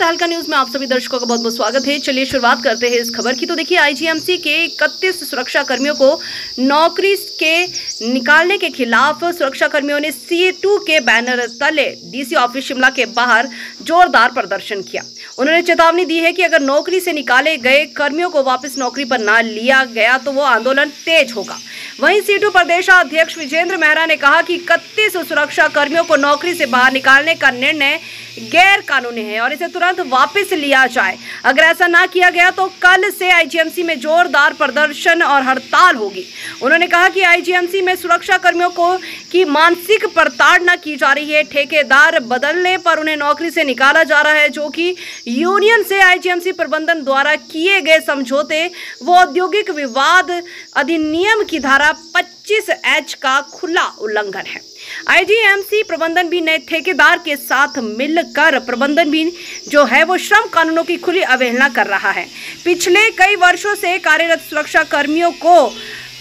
तहलका न्यूज में आप सभी दर्शकों का बहुत बहुत स्वागत है। चलिए शुरुआत करते हैं इस खबर की। तो देखिए, आईजीएमसी के 31 सुरक्षा कर्मियों को नौकरी के निकालने के खिलाफ सुरक्षा कर्मियों ने C2 के बैनर तले डीसी ऑफिस शिमला के बाहर जोरदार प्रदर्शन किया। उन्होंने चेतावनी दी है कि अगर नौकरी से निकाले गए कर्मियों को वापस नौकरी पर न लिया गया तो वो आंदोलन तेज होगा। वहीं C2 प्रदेशाध्यक्ष विजेंद्र मेहरा ने कहा कि 31 सुरक्षा कर्मियों को नौकरी से बाहर निकालने का निर्णय गैर कानूनी है और इसे तुरंत वापस लिया जाए। अगर ऐसा ना किया गया तो कल से आईजीएमसी में जोरदार प्रदर्शन और हड़ताल होगी। उन्होंने कहा कि आईजीएमसी में सुरक्षा कर्मियों को की मानसिक प्रताड़ना की जा रही है। ठेकेदार बदलने पर उन्हें नौकरी से निकाला जा रहा है, जो कि यूनियन से आईजीएमसी प्रबंधन द्वारा किए गए समझौते व औद्योगिक विवाद अधिनियम की धारा 25H का खुला उल्लंघन है। आईजीएमसी प्रबंधन भी नए ठेकेदार के साथ मिलकर प्रबंधन भी जो है वो श्रम कानूनों की खुली अवहेलना कर रहा है। पिछले कई वर्षों से कार्यरत सुरक्षा कर्मियों को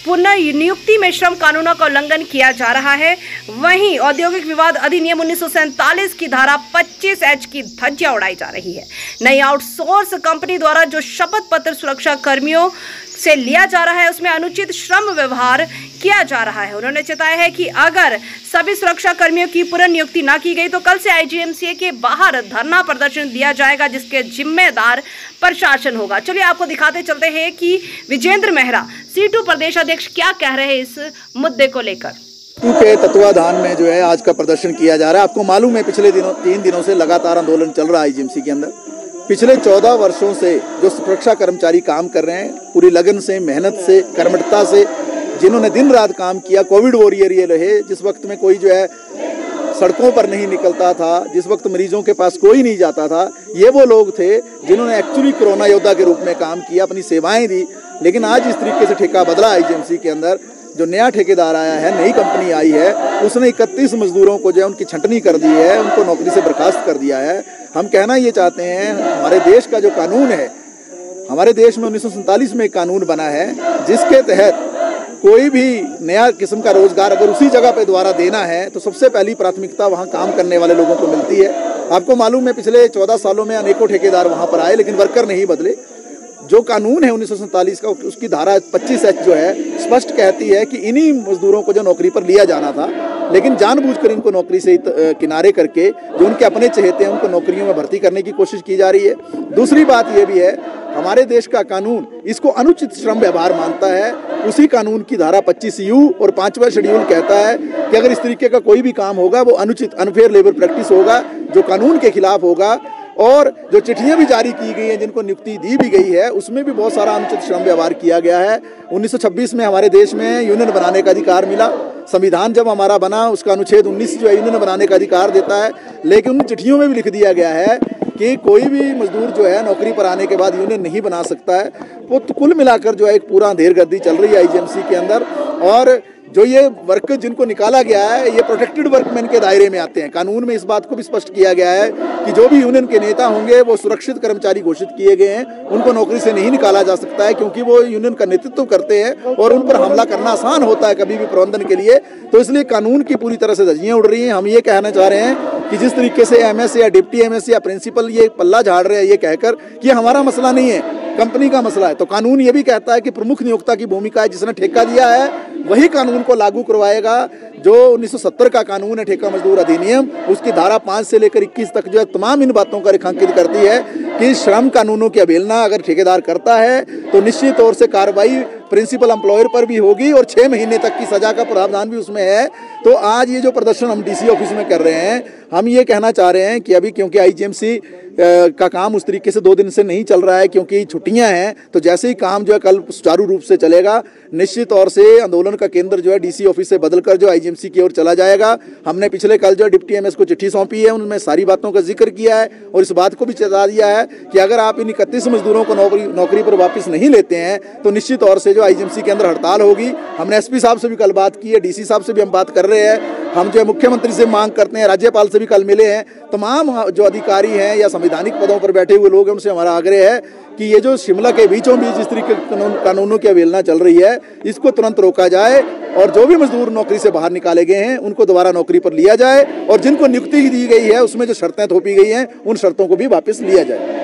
पुनः नियुक्ति में श्रम कानूनों का उल्लंघन किया जा रहा है। वहीं औद्योगिक विवाद अधिनियम 1947 की धारा 25H की धज्जियां उड़ाई जा रही है। नई आउटसोर्स कंपनी द्वारा जो शपथ पत्र सुरक्षा कर्मियों से लिया जा रहा है उसमें अनुचित श्रम व्यवहार किया जा रहा है। उन्होंने चेताया है कि अगर सभी सुरक्षा कर्मियों की पुनर्नियुक्ति न की गई तो कल से आईजीएमसी के बाहर धरना प्रदर्शन दिया जाएगा, जिसके जिम्मेदार प्रशासन होगा। चलिए आपको दिखाते चलते हैं कि विजेंद्र मेहरा C2 प्रदेशाध्यक्ष क्या कह रहे हैं इस मुद्दे को लेकर। के तत्वाधान में जो है आज का प्रदर्शन किया जा रहा है। आपको मालूम है पिछले 3 दिनों से लगातार आंदोलन चल रहा है आईजीएमसी के अंदर। पिछले 14 वर्षों से जो सुरक्षा कर्मचारी काम कर रहे हैं, पूरी लगन से, मेहनत से, कर्मठता से, जिन्होंने दिन रात काम किया, कोविड वॉरियर ये रहे, जिस वक्त में कोई जो है सड़कों पर नहीं निकलता था, जिस वक्त मरीजों के पास कोई नहीं जाता था, ये वो लोग थे जिन्होंने एक्चुअली कोरोना योद्धा के रूप में काम किया, अपनी सेवाएं दी। लेकिन आज इस तरीके से ठेका बदला आईजीएमसी के अंदर, जो नया ठेकेदार आया है, नई कंपनी आई है, उसने 31 मजदूरों को जो है उनकी छंटनी कर दी है, उनको नौकरी से बर्खास्त कर दिया है। हम कहना ये चाहते हैं, हमारे देश का जो कानून है, हमारे देश में 1947 में एक कानून बना है जिसके तहत कोई भी नया किस्म का रोजगार अगर उसी जगह पे दोबारा देना है तो सबसे पहली प्राथमिकता वहाँ काम करने वाले लोगों को मिलती है। आपको मालूम है पिछले 14 सालों में अनेकों ठेकेदार वहाँ पर आए, लेकिन वर्कर नहीं बदले। जो कानून है 1947 का, उसकी धारा 25H जो है स्पष्ट कहती है कि इन्हीं मजदूरों को जो नौकरी पर लिया जाना था, लेकिन जानबूझकर इनको नौकरी से किनारे करके जो उनके अपने चहेते हैं उनको नौकरियों में भर्ती करने की कोशिश की जा रही है। दूसरी बात यह भी है, हमारे देश का कानून इसको अनुचित श्रम व्यवहार मानता है। उसी कानून की धारा 25U और 5वां शेड्यूल कहता है कि अगर इस तरीके का कोई भी काम होगा वो अनुचित अनफेयर लेबर प्रैक्टिस होगा, जो कानून के खिलाफ होगा। और जो चिट्ठियां भी जारी की गई हैं, जिनको नियुक्ति दी भी गई है, उसमें भी बहुत सारा अनुचित श्रम व्यवहार किया गया है। 1926 में हमारे देश में यूनियन बनाने का अधिकार मिला। संविधान जब हमारा बना, उसका अनुच्छेद 19 जो है यूनियन बनाने का अधिकार देता है, लेकिन उन चिट्ठियों में भी लिख दिया गया है कि कोई भी मजदूर जो है नौकरी पर आने के बाद यूनियन नहीं बना सकता है। वो तो कुल मिलाकर जो है एक पूरा अंधेरगर्दी चल रही है आईजीएमसी के अंदर। और जो ये वर्क जिनको निकाला गया है, ये प्रोटेक्टेड वर्कमैन के दायरे में आते हैं। कानून में इस बात को भी स्पष्ट किया गया है कि जो भी यूनियन के नेता होंगे वो सुरक्षित कर्मचारी घोषित किए गए हैं, उनको नौकरी से नहीं निकाला जा सकता है, क्योंकि वो यूनियन का नेतृत्व करते हैं और उन पर हमला करना आसान होता है कभी भी प्रबंधन के लिए। तो इसलिए कानून की पूरी तरह से धज्जियां उड़ रही हैं। हम ये कहना चाह रहे हैं कि जिस तरीके से एमएस या डिप्टी एमएस या प्रिंसिपल ये पल्ला झाड़ रहे हैं ये कहकर कि हमारा मसला नहीं है, कंपनी का मसला है, तो कानून ये भी कहता है कि प्रमुख नियोक्ता की भूमिका है, जिसने ठेका दिया है वही कानून को लागू करवाएगा। जो 1970 का कानून है ठेका मजदूर अधिनियम, उसकी धारा 5 से लेकर 21 तक जो है तमाम इन बातों का रेखांकित करती है कि श्रम कानूनों की अवहेलना अगर ठेकेदार करता है तो निश्चित तौर से कार्रवाई प्रिंसिपल एम्प्लॉयर पर भी होगी और 6 महीने तक की सजा का प्रावधान भी उसमें है। तो आज ये जो प्रदर्शन हम डीसी ऑफिस में कर रहे हैं, हम ये कहना चाह रहे हैं कि अभी क्योंकि आईजीएमसी का काम उस तरीके से 2 दिन से नहीं चल रहा है क्योंकि छुट्टियां हैं, तो जैसे ही काम जो है कल सुचारू रूप से चलेगा, निश्चित तौर से आंदोलन का केंद्र जो है डीसी ऑफिस से बदलकर जो आईजीएमसी की ओर चला जाएगा। हमने पिछले कल जो डिप्टी एमएस को चिट्ठी सौंपी है, उनमें सारी बातों का जिक्र किया है और इस बात को भी चेता दिया है कि अगर आप इन 31 मजदूरों को नौकरी पर वापस नहीं लेते हैं तो निश्चित तौर से जो आईजीएमसी के अंदर हड़ताल होगी। हमने एसपी साहब से भी कल बात की है, डीसी साहब से भी हम बात कर रहे हैं हम जो है मुख्यमंत्री से मांग करते हैं, राज्यपाल से भी कल मिले हैं, तमाम जो अधिकारी हैं या संवैधानिक पदों पर बैठे हुए लोग हैं उनसे हमारा आग्रह है कि ये जो शिमला के बीचों बीच इस तरीके कानूनों की अवहेलना चल रही है इसको तुरंत रोका जाए और जो भी मजदूर नौकरी से बाहर निकाले गए हैं उनको दोबारा नौकरी पर लिया जाए और जिनको नियुक्ति दी गई है उसमें जो शर्तें थोपी गई हैं उन शर्तों को भी वापस लिया जाए।